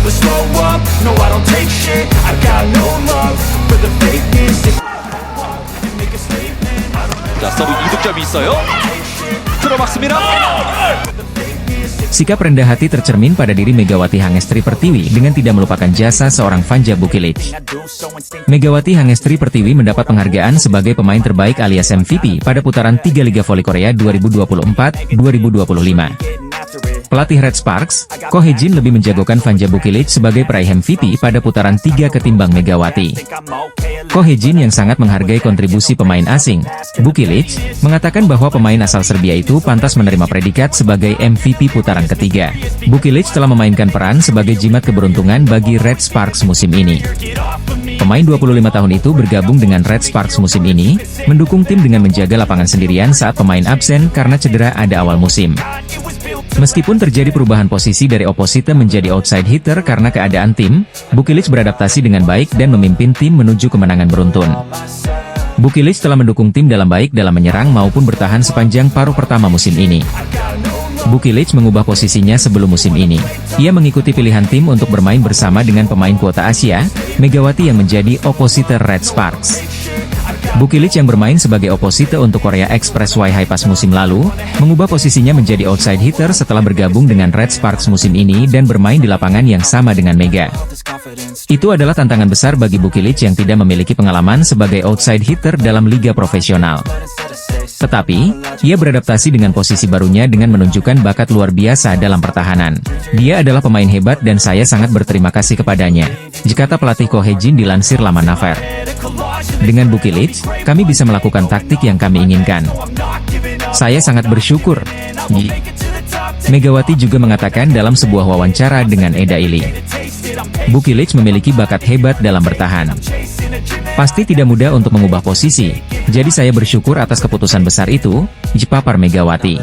never slow up, no I don't take shit. I got no love for the fakeness. Make a statement. 자, 서브 이득점이 있어요. 들어막습니다. Sikap rendah hati tercermin pada diri Megawati Hangestri Pertiwi dengan tidak melupakan jasa seorang Vanja Bukilic. Megawati Hangestri Pertiwi mendapat penghargaan sebagai pemain terbaik alias MVP pada putaran 3 Liga Voli Korea 2024-2025. Pelatih Red Sparks, Ko Hye-jin lebih menjagokan Vanja Bukilic sebagai peraih MVP pada putaran 3 ketimbang Megawati. Ko Hye-jin yang sangat menghargai kontribusi pemain asing, Bukilic, mengatakan bahwa pemain asal Serbia itu pantas menerima predikat sebagai MVP putaran ketiga. Bukilic telah memainkan peran sebagai jimat keberuntungan bagi Red Sparks musim ini. Pemain 25 tahun itu bergabung dengan Red Sparks musim ini, mendukung tim dengan menjaga lapangan sendirian saat pemain absen karena cedera ada awal musim. Meskipun terjadi perubahan posisi dari opposite menjadi outside hitter karena keadaan tim, Bukilic beradaptasi dengan baik dan memimpin tim menuju kemenangan beruntun. Bukilic telah mendukung tim dalam baik dalam menyerang maupun bertahan sepanjang paruh pertama musim ini. Bukilic mengubah posisinya sebelum musim ini. Ia mengikuti pilihan tim untuk bermain bersama dengan pemain kuota Asia, Megawati yang menjadi opposite Red Sparks. Bukilic yang bermain sebagai opposite untuk Korea Express Haepas musim lalu, mengubah posisinya menjadi outside hitter setelah bergabung dengan Red Sparks musim ini dan bermain di lapangan yang sama dengan Mega. Itu adalah tantangan besar bagi Bukilic yang tidak memiliki pengalaman sebagai outside hitter dalam liga profesional. Tetapi, ia beradaptasi dengan posisi barunya dengan menunjukkan bakat luar biasa dalam pertahanan. Dia adalah pemain hebat dan saya sangat berterima kasih kepadanya, kata pelatih Ko Hye-jin dilansir Laman Naver. Dengan Bukilic, kami bisa melakukan taktik yang kami inginkan. Saya sangat bersyukur. Megawati juga mengatakan dalam sebuah wawancara dengan Eda Ili. Bukilic memiliki bakat hebat dalam bertahan. Pasti tidak mudah untuk mengubah posisi, jadi saya bersyukur atas keputusan besar itu, jepapar Megawati.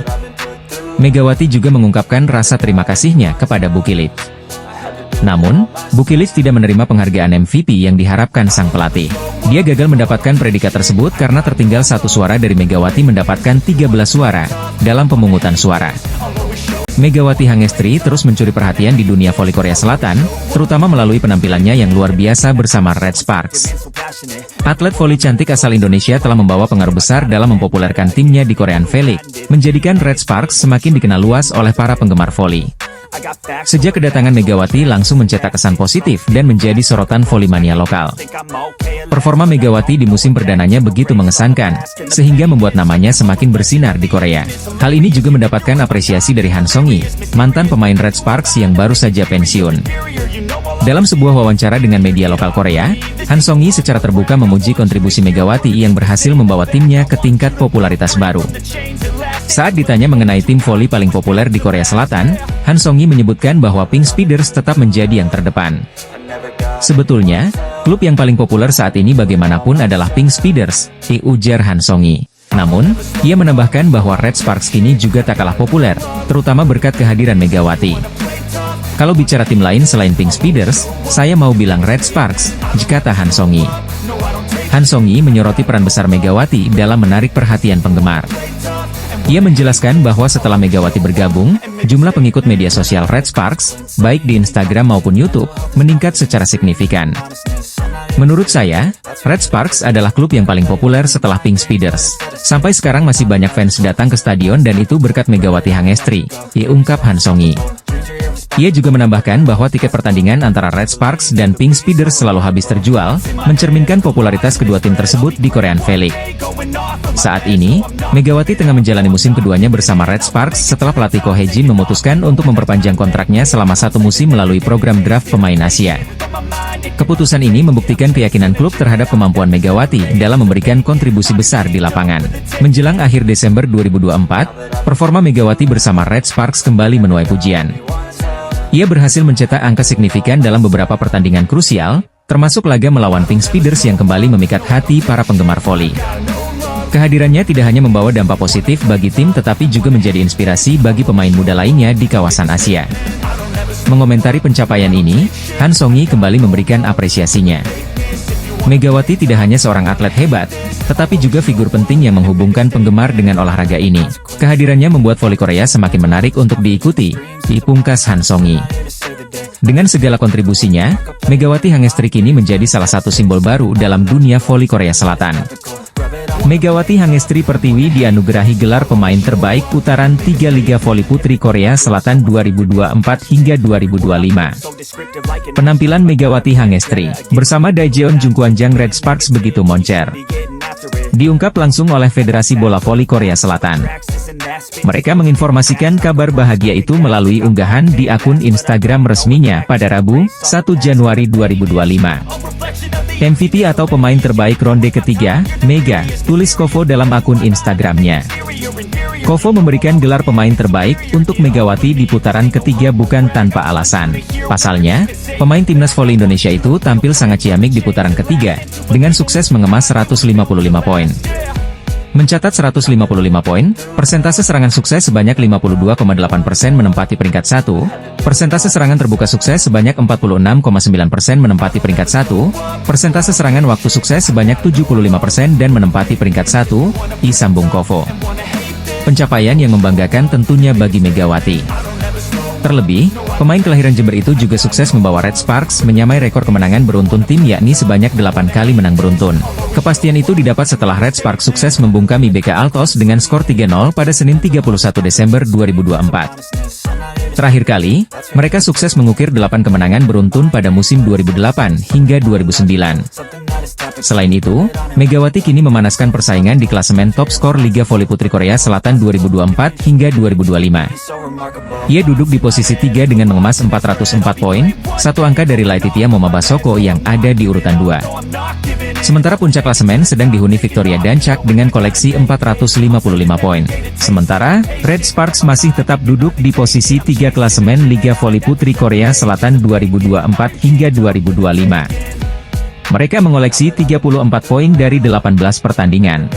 Megawati juga mengungkapkan rasa terima kasihnya kepada Bukilic. Namun, Bukilic tidak menerima penghargaan MVP yang diharapkan sang pelatih. Dia gagal mendapatkan predikat tersebut karena tertinggal satu suara dari Megawati mendapatkan 13 suara dalam pemungutan suara. Megawati Hangestri terus mencuri perhatian di dunia voli Korea Selatan, terutama melalui penampilannya yang luar biasa bersama Red Sparks. Atlet voli cantik asal Indonesia telah membawa pengaruh besar dalam mempopulerkan timnya di Korean V-League, menjadikan Red Sparks semakin dikenal luas oleh para penggemar voli. Sejak kedatangan Megawati langsung mencetak kesan positif dan menjadi sorotan volimania lokal. Performa Megawati di musim perdananya begitu mengesankan, sehingga membuat namanya semakin bersinar di Korea. Hal ini juga mendapatkan apresiasi dari Han Song-yi, mantan pemain Red Sparks yang baru saja pensiun. Dalam sebuah wawancara dengan media lokal Korea, Han Song-yi secara terbuka memuji kontribusi Megawati yang berhasil membawa timnya ke tingkat popularitas baru. Saat ditanya mengenai tim voli paling populer di Korea Selatan, Han Song-yi menyebutkan bahwa Pink Speeders tetap menjadi yang terdepan. Sebetulnya, klub yang paling populer saat ini bagaimanapun adalah Pink Speeders, ujar Han Song-yi. Namun, ia menambahkan bahwa Red Sparks kini juga tak kalah populer, terutama berkat kehadiran Megawati. Kalau bicara tim lain selain Pink Speeders, saya mau bilang Red Sparks, kata Han Song-yi. Han Song-yi menyoroti peran besar Megawati dalam menarik perhatian penggemar. Ia menjelaskan bahwa setelah Megawati bergabung, jumlah pengikut media sosial Red Sparks, baik di Instagram maupun YouTube, meningkat secara signifikan. Menurut saya, Red Sparks adalah klub yang paling populer setelah Pink Speeders. Sampai sekarang masih banyak fans datang ke stadion dan itu berkat Megawati Hangestri, ungkap Han Song-yi. Ia juga menambahkan bahwa tiket pertandingan antara Red Sparks dan Pink Speeders selalu habis terjual, mencerminkan popularitas kedua tim tersebut di Korean V-League. Saat ini, Megawati tengah menjalani musim keduanya bersama Red Sparks setelah pelatih Ko Hye-jin memutuskan untuk memperpanjang kontraknya selama 1 musim melalui program draft pemain Asia. Keputusan ini membuktikan keyakinan klub terhadap kemampuan Megawati dalam memberikan kontribusi besar di lapangan. Menjelang akhir Desember 2024, performa Megawati bersama Red Sparks kembali menuai pujian. Ia berhasil mencetak angka signifikan dalam beberapa pertandingan krusial, termasuk laga melawan Pink Speeders yang kembali memikat hati para penggemar voli. Kehadirannya tidak hanya membawa dampak positif bagi tim tetapi juga menjadi inspirasi bagi pemain muda lainnya di kawasan Asia. Mengomentari pencapaian ini, Han Song-yi kembali memberikan apresiasinya. Megawati tidak hanya seorang atlet hebat, tetapi juga figur penting yang menghubungkan penggemar dengan olahraga ini. Kehadirannya membuat voli Korea semakin menarik untuk diikuti, dipungkas Han Song-yi. Dengan segala kontribusinya, Megawati Hangestri kini menjadi salah satu simbol baru dalam dunia voli Korea Selatan. Megawati Hangestri Pertiwi dianugerahi gelar pemain terbaik putaran 3 Liga Voli Putri Korea Selatan 2024 hingga 2025. Penampilan Megawati Hangestri bersama Daejeon Jungkwanjang Red Sparks begitu moncer. Diungkap langsung oleh Federasi Bola Voli Korea Selatan. Mereka menginformasikan kabar bahagia itu melalui unggahan di akun Instagram resminya pada Rabu, 1 Januari 2025. MVP atau pemain terbaik ronde ketiga, Mega, tulis Kovo dalam akun Instagramnya. Kovo memberikan gelar pemain terbaik untuk Megawati di putaran ketiga bukan tanpa alasan. Pasalnya, pemain timnas voli Indonesia itu tampil sangat ciamik di putaran ketiga, dengan sukses mengemas 155 poin. Mencatat 155 poin, persentase serangan sukses sebanyak 52,8% menempati peringkat 1, persentase serangan terbuka sukses sebanyak 46,9% menempati peringkat 1, persentase serangan waktu sukses sebanyak 75% dan menempati peringkat 1, disambung Kovo. Pencapaian yang membanggakan tentunya bagi Megawati. Terlebih, pemain kelahiran Jember itu juga sukses membawa Red Sparks menyamai rekor kemenangan beruntun tim yakni sebanyak 8 kali menang beruntun. Kepastian itu didapat setelah Red Sparks sukses membungkami BK Altos dengan skor 3-0 pada Senin 31 Desember 2024. Terakhir kali, mereka sukses mengukir 8 kemenangan beruntun pada musim 2008 hingga 2009. Selain itu, Megawati kini memanaskan persaingan di klasemen top skor Liga Voli Putri Korea Selatan 2024 hingga 2025. Ia duduk di posisi 3 dengan mengemas 404 poin, satu angka dari Laetitia Momabasoko yang ada di urutan 2. Sementara puncak klasemen sedang dihuni Victoria Dancak dengan koleksi 455 poin. Sementara, Red Sparks masih tetap duduk di posisi 3 klasemen Liga Voli Putri Korea Selatan 2024 hingga 2025. Mereka mengoleksi 34 poin dari 18 pertandingan.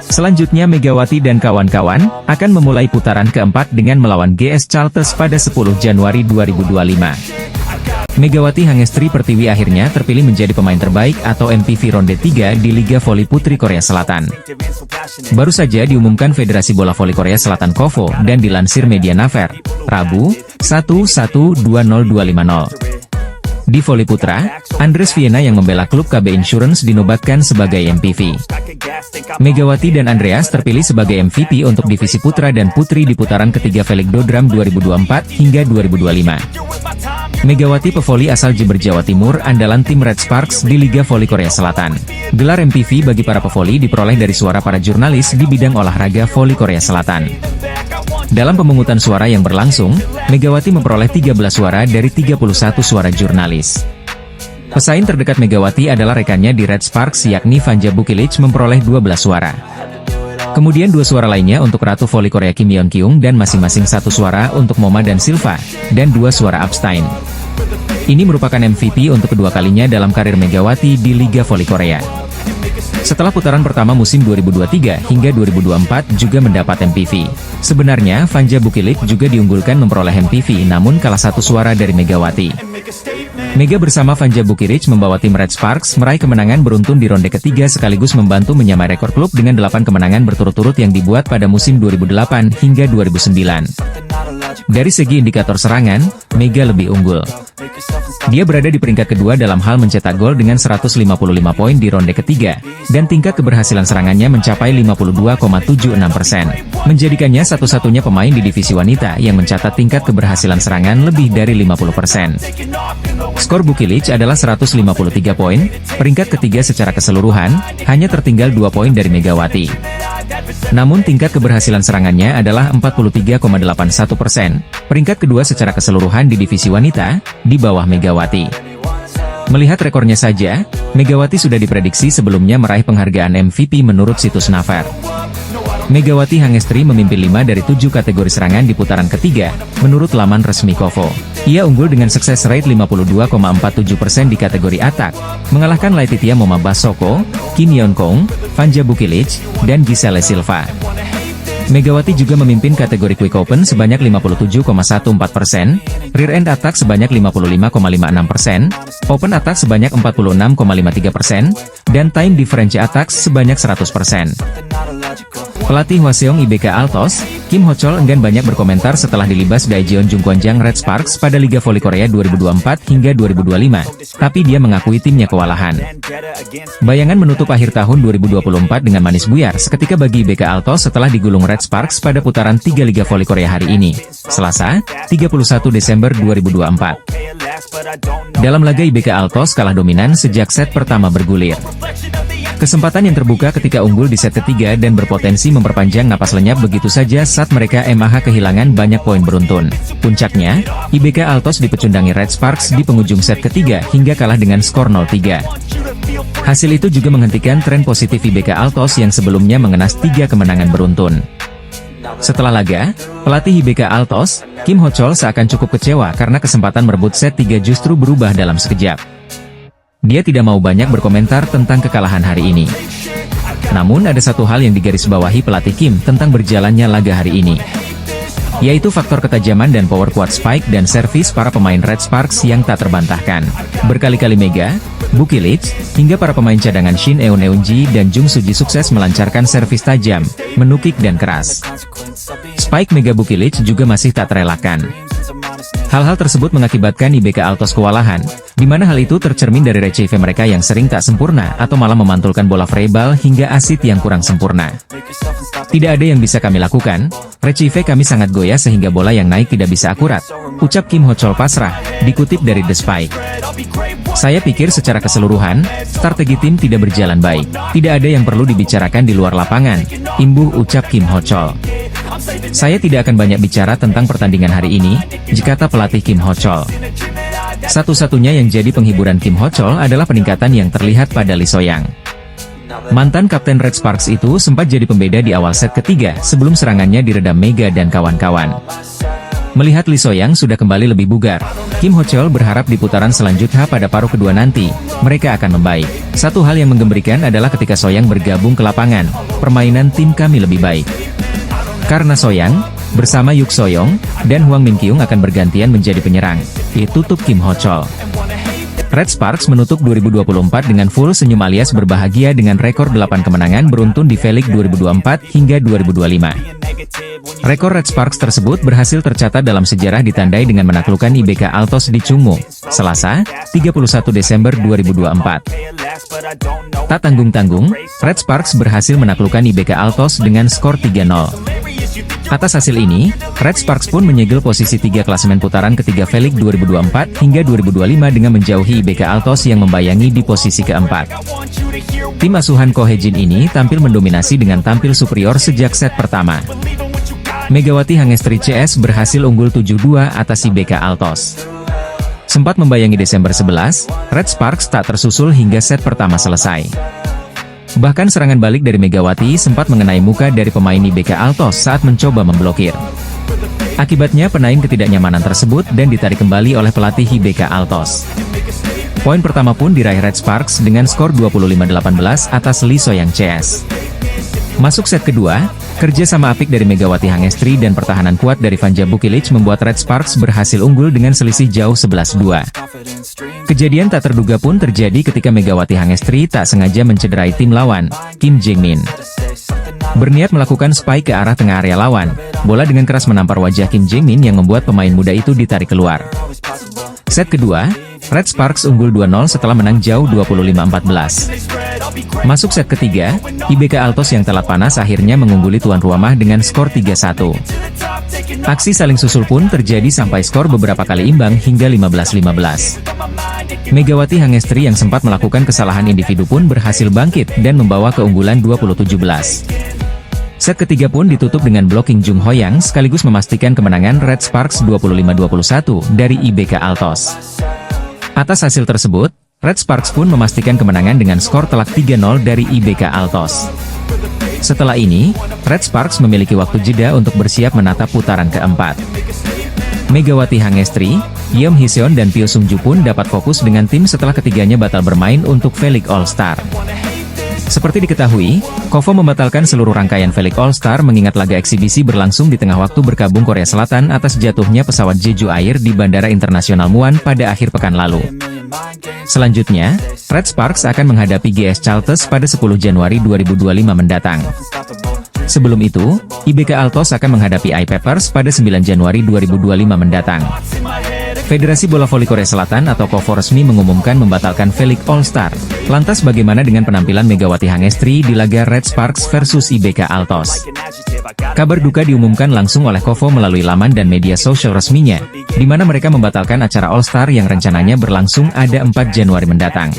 Selanjutnya Megawati dan kawan-kawan akan memulai putaran keempat dengan melawan GS Chalters pada 10 Januari 2025. Megawati Hangestri Pertiwi akhirnya terpilih menjadi pemain terbaik atau MVP ronde 3 di Liga Voli Putri Korea Selatan. Baru saja diumumkan Federasi Bola Voli Korea Selatan Kovo dan dilansir media Naver, Rabu, 1/1/2050. Di voli putra, Andres Viena yang membela klub KB Insurance dinobatkan sebagai MVP. Megawati dan Andreas terpilih sebagai MVP untuk divisi putra dan putri di putaran ketiga Velikdodram 2024 hingga 2025. Megawati pevoli asal Jember Jawa Timur andalan tim Red Sparks di Liga Voli Korea Selatan. Gelar MVP bagi para pevoli diperoleh dari suara para jurnalis di bidang olahraga voli Korea Selatan. Dalam pemungutan suara yang berlangsung, Megawati memperoleh 13 suara dari 31 suara jurnalis. Pesaing terdekat Megawati adalah rekannya di Red Sparks yakni Vanja Bukilic memperoleh 12 suara. Kemudian 2 suara lainnya untuk Ratu Voli Korea Kim Yeon Kyung dan masing-masing 1 suara untuk Moma dan Silva, dan 2 suara abstain. Ini merupakan MVP untuk kedua kalinya dalam karir Megawati di Liga Voli Korea. Setelah putaran pertama musim 2023 hingga 2024 juga mendapat MVP. Sebenarnya, Vanja Bukilic juga diunggulkan memperoleh MVP namun kalah 1 suara dari Megawati. Mega bersama Vanja Bukilic membawa tim Red Sparks meraih kemenangan beruntun di ronde ketiga sekaligus membantu menyamai rekor klub dengan 8 kemenangan berturut-turut yang dibuat pada musim 2008 hingga 2009. Dari segi indikator serangan, Mega lebih unggul. Dia berada di peringkat kedua dalam hal mencetak gol dengan 155 poin di ronde ketiga, dan tingkat keberhasilan serangannya mencapai 52,76%. Menjadikannya satu-satunya pemain di divisi wanita yang mencatat tingkat keberhasilan serangan lebih dari 50%. Skor Bukilic adalah 153 poin, peringkat ketiga secara keseluruhan, hanya tertinggal 2 poin dari Megawati. Namun tingkat keberhasilan serangannya adalah 43,81%, peringkat kedua secara keseluruhan di divisi wanita, di bawah Megawati. Melihat rekornya saja, Megawati sudah diprediksi sebelumnya meraih penghargaan MVP menurut situs Naver. Megawati Hangestri memimpin 5 dari 7 kategori serangan di putaran ketiga, menurut laman resmi Kovo. Ia unggul dengan success rate 52,47% di kategori atak, mengalahkan Laetitia Momabasoko, Kim Yeon Kyung, Vanja Bukilic, dan Giselle Silva. Megawati juga memimpin kategori Quick Open sebanyak 57,14%, Rear End Attack sebanyak 55,56%, Open Attack sebanyak 46,53%, dan Time Difference Attack sebanyak 100%. Pelatih Hwaseong IBK Altos, Kim Ho-chol enggan banyak berkomentar setelah dilibas Daejeon Jungkwanjang Red Sparks pada Liga Voli Korea 2024 hingga 2025, tapi dia mengakui timnya kewalahan. Bayangan menutup akhir tahun 2024 dengan manis buyar seketika bagi IBK Altos setelah digulung Red Sparks pada putaran 3 Liga Voli Korea hari ini, Selasa, 31 Desember 2024. Dalam laga IBK Altos kalah dominan sejak set pertama bergulir. Kesempatan yang terbuka ketika unggul di set ketiga dan berpotensi memperpanjang napas lenyap begitu saja saat mereka kehilangan banyak poin beruntun. Puncaknya, IBK Altos dipecundangi Red Sparks di penghujung set ketiga hingga kalah dengan skor 0-3. Hasil itu juga menghentikan tren positif IBK Altos yang sebelumnya mengenas 3 kemenangan beruntun. Setelah laga, pelatih IBK Altos, Kim Ho-chol seakan cukup kecewa karena kesempatan merebut set 3 justru berubah dalam sekejap. Dia tidak mau banyak berkomentar tentang kekalahan hari ini. Namun ada satu hal yang digarisbawahi pelatih Kim tentang berjalannya laga hari ini, yaitu faktor ketajaman dan power quad spike dan servis para pemain Red Sparks yang tak terbantahkan. Berkali-kali Mega, Bukilich, hingga para pemain cadangan Shin Eun-ji dan Jung Suji sukses melancarkan servis tajam, menukik dan keras. Spike Mega Bukilich juga masih tak terelakkan. Hal-hal tersebut mengakibatkan IBK Altos kewalahan, di mana hal itu tercermin dari receive mereka yang sering tak sempurna atau malah memantulkan bola freeball hingga asit yang kurang sempurna. Tidak ada yang bisa kami lakukan, receive kami sangat goyah sehingga bola yang naik tidak bisa akurat, ucap Kim Ho-chol pasrah, dikutip dari The Spike. Saya pikir secara keseluruhan, strategi tim tidak berjalan baik. Tidak ada yang perlu dibicarakan di luar lapangan, imbuh ucap Kim Ho-chol. Saya tidak akan banyak bicara tentang pertandingan hari ini, kata pelatih Kim Ho-chol. Satu-satunya yang jadi penghiburan Kim Ho-chol adalah peningkatan yang terlihat pada Lee So-young. Mantan kapten Red Sparks itu sempat jadi pembeda di awal set ketiga sebelum serangannya diredam Mega dan kawan-kawan. Melihat Lee So-young sudah kembali lebih bugar, Kim Ho-chol berharap di putaran selanjutnya pada paruh kedua nanti, mereka akan membaik. Satu hal yang menggembirakan adalah ketika So-young bergabung ke lapangan, permainan tim kami lebih baik. Karena So-young, bersama Yuk So-young, dan Hwang Min-kyung akan bergantian menjadi penyerang, ditutup Kim Ho-chol. Red Sparks menutup 2024 dengan full senyum alias berbahagia dengan rekor 8 kemenangan beruntun di V-League 2024 hingga 2025. Rekor Red Sparks tersebut berhasil tercatat dalam sejarah ditandai dengan menaklukkan IBK Altos di Chungmu, Selasa, 31 Desember 2024. Tak tanggung-tanggung, Red Sparks berhasil menaklukkan IBK Altos dengan skor 3-0. Atas hasil ini, Red Sparks pun menyegel posisi 3 klasemen putaran ketiga V-League 2024 hingga 2025 dengan menjauhi IBK Altos yang membayangi di posisi keempat. Tim asuhan Ko Hae-jin ini tampil mendominasi dengan tampil superior sejak set pertama. Megawati Hangestri CS berhasil unggul 7-2 atas IBK Altos. Sempat membayangi Desember 11, Red Sparks tak tersusul hingga set pertama selesai. Bahkan serangan balik dari Megawati sempat mengenai muka dari pemain IBK Altos saat mencoba memblokir. Akibatnya penaing ketidaknyamanan tersebut dan ditarik kembali oleh pelatih IBK Altos. Poin pertama pun diraih Red Sparks dengan skor 25-18 atas Lee So-young CS. Masuk set kedua, kerja sama apik dari Megawati Hangestri dan pertahanan kuat dari Vanja Bukilich membuat Red Sparks berhasil unggul dengan selisih jauh 11-2. Kejadian tak terduga pun terjadi ketika Megawati Hangestri tak sengaja mencederai tim lawan, Kim Jae-min. Berniat melakukan spike ke arah tengah area lawan, bola dengan keras menampar wajah Kim Jae-min yang membuat pemain muda itu ditarik keluar. Set kedua, Red Sparks unggul 2-0 setelah menang jauh 25-14. Masuk set ketiga, IBK Altos yang telat panas akhirnya mengungguli tuan rumah dengan skor 3-1. Aksi saling susul pun terjadi sampai skor beberapa kali imbang hingga 15-15. Megawati Hangestri yang sempat melakukan kesalahan individu pun berhasil bangkit dan membawa keunggulan 20-17. Set ketiga pun ditutup dengan blocking Jung Ho-yang sekaligus memastikan kemenangan Red Sparks 25-21 dari IBK Altos. Atas hasil tersebut, Red Sparks pun memastikan kemenangan dengan skor telak 3-0 dari IBK Altos. Setelah ini, Red Sparks memiliki waktu jeda untuk bersiap menatap putaran keempat. Megawati Hangestri, Yeom Hee-seon dan Pyo Sung-ju pun dapat fokus dengan tim setelah ketiganya batal bermain untuk V-League All-Star. Seperti diketahui, KOFO membatalkan seluruh rangkaian V-League All-Star mengingat laga eksibisi berlangsung di tengah waktu berkabung Korea Selatan atas jatuhnya pesawat Jeju Air di Bandara Internasional Muan pada akhir pekan lalu. Selanjutnya, Red Sparks akan menghadapi GS Chalters pada 10 Januari 2025 mendatang. Sebelum itu, IBK Altos akan menghadapi I-Papers pada 9 Januari 2025 mendatang. Federasi Bola Voli Korea Selatan atau KOVO resmi mengumumkan membatalkan V-League All-Star. Lantas bagaimana dengan penampilan Megawati Hangestri di laga Red Sparks versus IBK Altos? Kabar duka diumumkan langsung oleh KOVO melalui laman dan media sosial resminya, di mana mereka membatalkan acara All-Star yang rencananya berlangsung ada 4 Januari mendatang.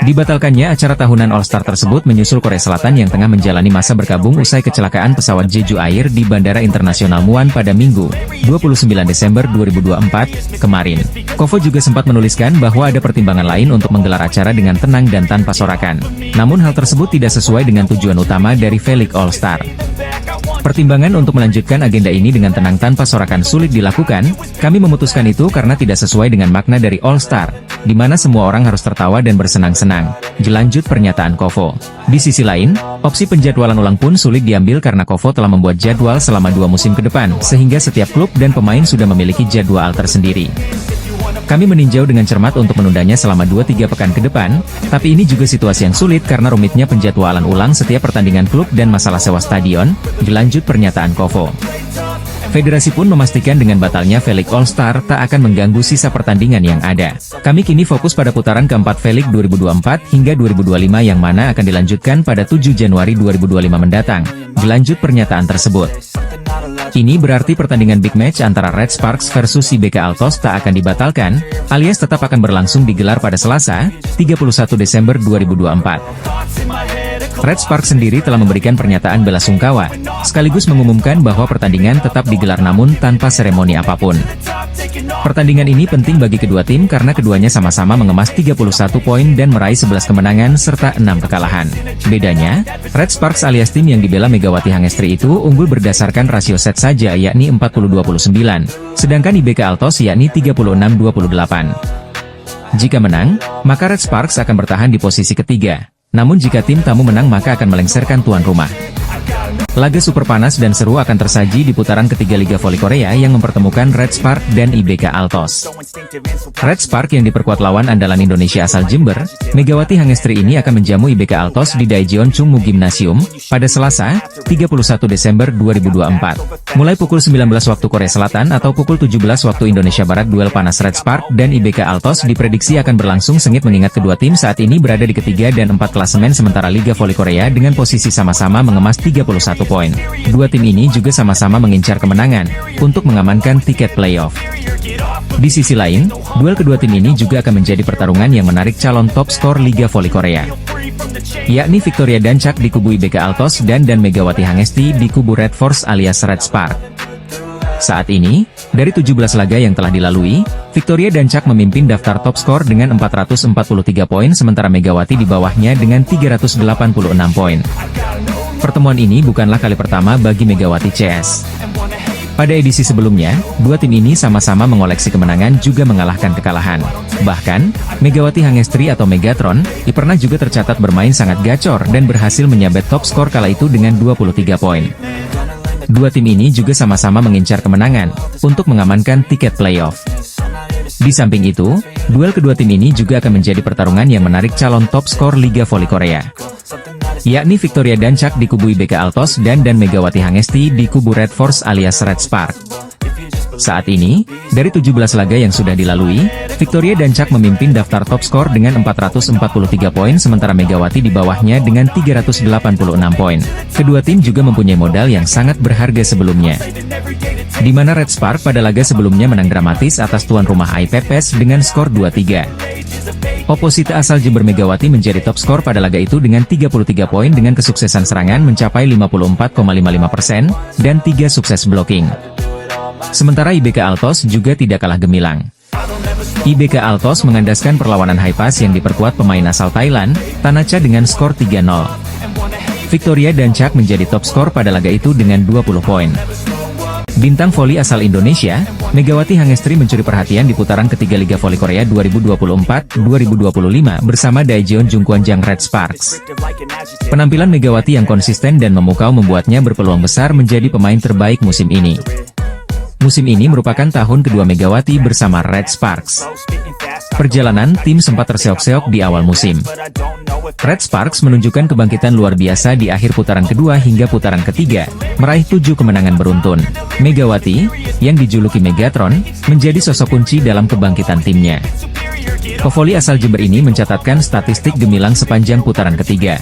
Dibatalkannya acara tahunan All-Star tersebut menyusul Korea Selatan yang tengah menjalani masa berkabung usai kecelakaan pesawat Jeju Air di Bandara Internasional Muan pada Minggu, 29 Desember 2024, kemarin. KOVO juga sempat menuliskan bahwa ada pertimbangan lain untuk menggelar acara dengan tenang dan tanpa sorakan. Namun hal tersebut tidak sesuai dengan tujuan utama dari V-League All-Star. Pertimbangan untuk melanjutkan agenda ini dengan tenang tanpa sorakan sulit dilakukan. Kami memutuskan itu karena tidak sesuai dengan makna dari All-Star, di mana semua orang harus tertawa dan bersenang-senang. Lanjut pernyataan KOVO. Di sisi lain, opsi penjadwalan ulang pun sulit diambil karena KOVO telah membuat jadwal selama 2 musim ke depan, sehingga setiap klub dan pemain sudah memiliki jadwal tersendiri. Kami meninjau dengan cermat untuk menundanya selama 2-3 pekan ke depan, tapi ini juga situasi yang sulit karena rumitnya penjadwalan ulang setiap pertandingan klub dan masalah sewa stadion. Lanjut pernyataan KOVO. Federasi pun memastikan dengan batalnya V-League All-Star tak akan mengganggu sisa pertandingan yang ada. Kami kini fokus pada putaran keempat V-League 2024 hingga 2025 yang mana akan dilanjutkan pada 7 Januari 2025 mendatang. Lanjut pernyataan tersebut. Ini berarti pertandingan big match antara Red Sparks versus IBK Altos tak akan dibatalkan, alias tetap akan berlangsung digelar pada Selasa, 31 Desember 2024. Red Sparks sendiri telah memberikan pernyataan bela sungkawa, sekaligus mengumumkan bahwa pertandingan tetap digelar namun tanpa seremoni apapun. Pertandingan ini penting bagi kedua tim karena keduanya sama-sama mengemas 31 poin dan meraih 11 kemenangan serta 6 kekalahan. Bedanya, Red Sparks alias tim yang dibela Megawati Hangestri itu unggul berdasarkan rasio set saja yakni 40-29, sedangkan IBK Altos yakni 36-28. Jika menang, maka Red Sparks akan bertahan di posisi ketiga. Namun jika tim tamu menang maka akan melengsarkan tuan rumah. Laga super panas dan seru akan tersaji di putaran ketiga Liga Voli Korea yang mempertemukan Red Spark dan IBK Altos. Red Spark yang diperkuat lawan andalan Indonesia asal Jember, Megawati Hangestri ini akan menjamu IBK Altos di Daejeon Chungmu Gymnasium pada Selasa, 31 Desember 2024. Mulai pukul 19 waktu Korea Selatan atau pukul 17 waktu Indonesia Barat, duel panas Red Spark dan IBK Altos diprediksi akan berlangsung sengit mengingat kedua tim saat ini berada di ketiga dan 4 klasemen sementara Liga Voli Korea dengan posisi sama-sama mengemas 31 poin. Dua tim ini juga sama-sama mengincar kemenangan untuk mengamankan tiket playoff. Di sisi lain, duel kedua tim ini juga akan menjadi pertarungan yang menarik calon top skor Liga Voli Korea, yakni Victoria Dancak di kubu IBK Altos dan Megawati Hangestri di kubu Red Force alias Red Spark. Saat ini, dari 17 laga yang telah dilalui, Victoria Dancak memimpin daftar top skor dengan 443 poin sementara Megawati di bawahnya dengan 386 poin. Pertemuan ini bukanlah kali pertama bagi Megawati CS. Pada edisi sebelumnya, dua tim ini sama-sama mengoleksi kemenangan juga mengalahkan kekalahan. Bahkan, Megawati Hangestri atau Megatron, pernah juga tercatat bermain sangat gacor dan berhasil menyabet top skor kala itu dengan 23 poin. Dua tim ini juga sama-sama mengincar kemenangan untuk mengamankan tiket playoff. Di samping itu, duel kedua tim ini juga akan menjadi pertarungan yang menarik calon top skor Liga Voli Korea, yakni Victoria Dancak di kubu IBK Altos dan Megawati Hangestri di kubu Red Force alias Red Spark. Saat ini, dari 17 laga yang sudah dilalui, Victoria Dancak memimpin daftar top skor dengan 443 poin sementara Megawati di bawahnya dengan 386 poin. Kedua tim juga mempunyai modal yang sangat berharga sebelumnya, di mana Red Spark pada laga sebelumnya menang dramatis atas tuan rumah I-Papers dengan skor 2-3. Oposite asal Jember Megawati menjadi top skor pada laga itu dengan 33 poin dengan kesuksesan serangan mencapai 54,55% dan 3 sukses blocking. Sementara IBK Altos juga tidak kalah gemilang. IBK Altos mengandaskan perlawanan high pass yang diperkuat pemain asal Thailand, Tanacha dengan skor 3-0. Victoria Dancak menjadi top skor pada laga itu dengan 20 poin. Bintang voli asal Indonesia, Megawati Hangestri mencuri perhatian di putaran ketiga Liga Voli Korea 2024-2025 bersama Daejeon Jungkwanjang Red Sparks. Penampilan Megawati yang konsisten dan memukau membuatnya berpeluang besar menjadi pemain terbaik musim ini. Musim ini merupakan tahun kedua Megawati bersama Red Sparks. Perjalanan tim sempat terseok-seok di awal musim. Red Sparks menunjukkan kebangkitan luar biasa di akhir putaran kedua hingga putaran ketiga, meraih 7 kemenangan beruntun. Megawati, yang dijuluki Megatron, menjadi sosok kunci dalam kebangkitan timnya. Pevoli asal Jember ini mencatatkan statistik gemilang sepanjang putaran ketiga.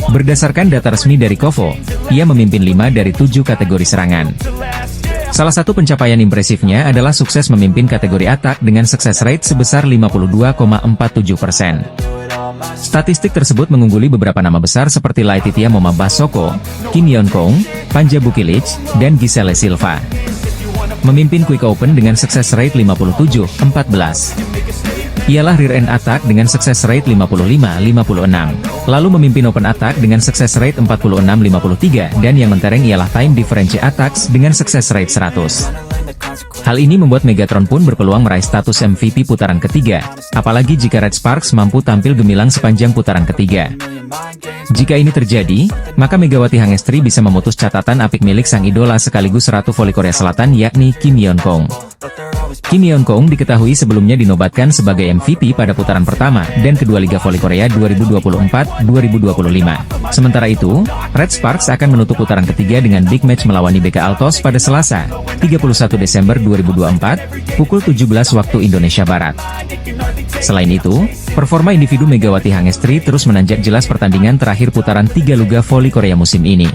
Berdasarkan data resmi dari Kovo, ia memimpin 5 dari 7 kategori serangan. Salah satu pencapaian impresifnya adalah sukses memimpin kategori atak dengan sukses rate sebesar 52,47%. Statistik tersebut mengungguli beberapa nama besar seperti Laetitia Moma Basoko, Kim Yeon Kong, Panja Bukilic, dan Giselle Silva. Memimpin Quick Open dengan sukses rate 57,14. Ialah rear end attack dengan sukses rate 55,56. Lalu memimpin open attack dengan sukses rate 46,53 dan yang mentereng ialah time differential attacks dengan sukses rate 100. Hal ini membuat Megatron pun berpeluang meraih status MVP putaran ketiga, apalagi jika Red Sparks mampu tampil gemilang sepanjang putaran ketiga. Jika ini terjadi, maka Megawati Hangestri bisa memutus catatan apik milik sang idola sekaligus Ratu Voli Korea Selatan yakni Kim Yeon Kong. Kim Yeon Kong diketahui sebelumnya dinobatkan sebagai MVP pada putaran pertama dan kedua Liga Voli Korea 2024-2025. Sementara itu, Red Sparks akan menutup putaran ketiga dengan big match melawan IBK Altos pada Selasa, 31 Desember 2024, pukul 17 waktu Indonesia Barat. Selain itu, performa individu Megawati Hangestri terus menanjak jelas pertandingan terakhir putaran 3 Liga Voli Korea musim ini.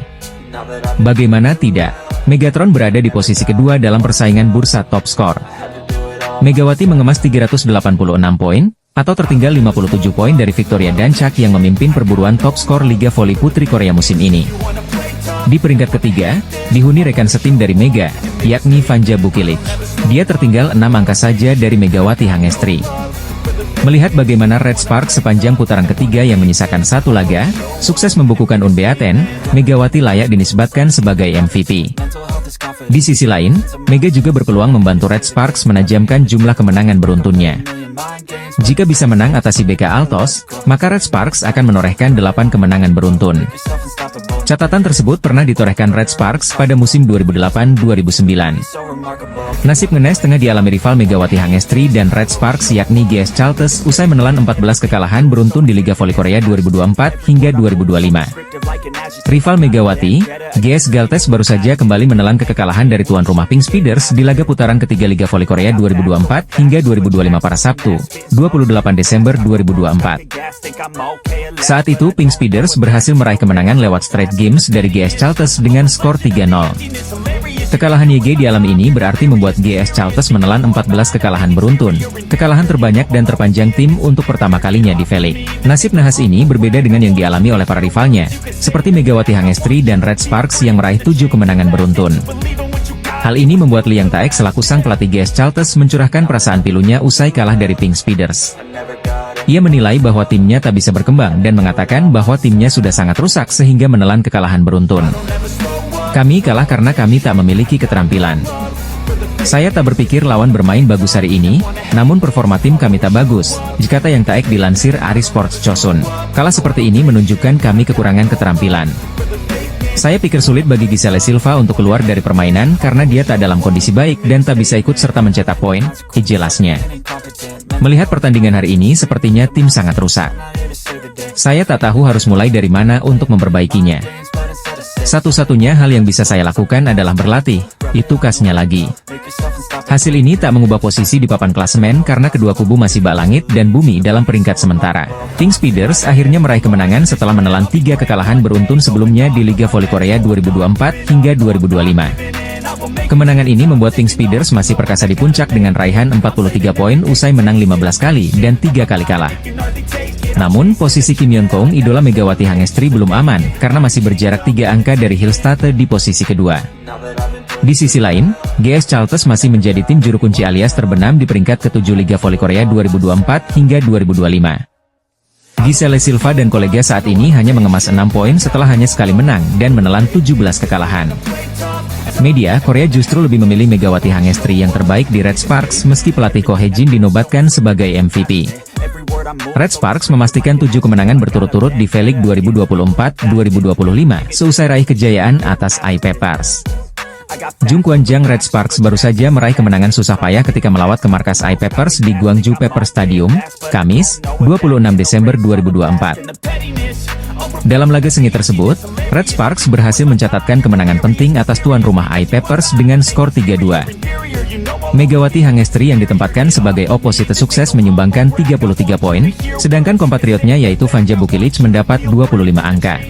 Bagaimana tidak, Megatron berada di posisi kedua dalam persaingan bursa top skor. Megawati mengemas 386 poin, atau tertinggal 57 poin dari Victoria Dancak yang memimpin perburuan top skor Liga Voli Putri Korea musim ini. Di peringkat ketiga, dihuni rekan setim dari Mega, yakni Panja Bukilic. Dia tertinggal 6 angka saja dari Megawati Hangestri. Melihat bagaimana Red Sparks sepanjang putaran ketiga yang menyisakan satu laga, sukses membukukan unbeaten, Megawati layak dinisbatkan sebagai MVP. Di sisi lain, Mega juga berpeluang membantu Red Sparks menajamkan jumlah kemenangan beruntunnya. Jika bisa menang atas IBK Altos, maka Red Sparks akan menorehkan 8 kemenangan beruntun. Catatan tersebut pernah ditorehkan Red Sparks pada musim 2008-2009. Nasib ngenes tengah dialami rival Megawati Hangestri dan Red Sparks yakni GS Chaltes usai menelan 14 kekalahan beruntun di Liga Voli Korea 2024 hingga 2025. Rival Megawati, GS Galtes baru saja kembali menelan kekalahan dari tuan rumah Pink Speeders di laga putaran ketiga Liga Voli Korea 2024 hingga 2025 pada Sabtu, 28 Desember 2024. Saat itu Pink Speeders berhasil meraih kemenangan lewat straight games dari GS Chaltes dengan skor 3-0. Kekalahan YG di alam ini berarti membuat GS Chaltes menelan 14 kekalahan beruntun, kekalahan terbanyak dan terpanjang tim untuk pertama kalinya di V-League. Nasib nahas ini berbeda dengan yang dialami oleh para rivalnya, seperti Megawati Hangestri dan Red Sparks yang meraih 7 kemenangan beruntun. Hal ini membuat Liang Taek selaku sang pelatih GS Chaltes mencurahkan perasaan pilunya usai kalah dari Pink Speeders. Ia menilai bahwa timnya tak bisa berkembang dan mengatakan bahwa timnya sudah sangat rusak sehingga menelan kekalahan beruntun. Kami kalah karena kami tak memiliki keterampilan. Saya tak berpikir lawan bermain bagus hari ini, namun performa tim kami tak bagus, kata Yang Taek dilansir Ari Sports Chosun. Kalah seperti ini menunjukkan kami kekurangan keterampilan. Saya pikir sulit bagi Giselle Silva untuk keluar dari permainan karena dia tak dalam kondisi baik dan tak bisa ikut serta mencetak poin, jelasnya. Melihat pertandingan hari ini sepertinya tim sangat rusak. Saya tak tahu harus mulai dari mana untuk memperbaikinya. Satu-satunya hal yang bisa saya lakukan adalah berlatih, itu kasnya lagi. Hasil ini tak mengubah posisi di papan klasemen karena kedua kubu masih bak langit dan bumi dalam peringkat sementara. Pink Speeders akhirnya meraih kemenangan setelah menelan 3 kekalahan beruntun sebelumnya di Liga Voli Korea 2024 hingga 2025. Kemenangan ini membuat Pink Speeders masih perkasa di puncak dengan raihan 43 poin usai menang 15 kali dan 3 kali kalah. Namun, posisi Kim Yeon Kong idola Megawati Hangestri belum aman, karena masih berjarak 3 angka dari Hillstate di posisi kedua. Di sisi lain, GS Chaltes masih menjadi tim juru kunci alias terbenam di peringkat ke-7 Liga Voli Korea 2024 hingga 2025. Giselle Silva dan kolega saat ini hanya mengemas 6 poin setelah hanya sekali menang dan menelan 17 kekalahan. Media Korea justru lebih memilih Megawati Hangestri yang terbaik di Red Sparks meski pelatih Ko Hae-jin dinobatkan sebagai MVP. Red Sparks memastikan 7 kemenangan berturut-turut di V-League 2024-2025 seusai raih kejayaan atas IP Pars. Jungkwan Jang Red Sparks baru saja meraih kemenangan susah payah ketika melawat ke markas I-Peppers di Gwangju Pepper Stadium, Kamis, 26 Desember 2024. Dalam laga sengit tersebut, Red Sparks berhasil mencatatkan kemenangan penting atas tuan rumah I-Peppers dengan skor 3-2. Megawati Hangestri yang ditempatkan sebagai oposite sukses menyumbangkan 33 poin, sedangkan kompatriotnya yaitu Vanja Bukilic mendapat 25 angka.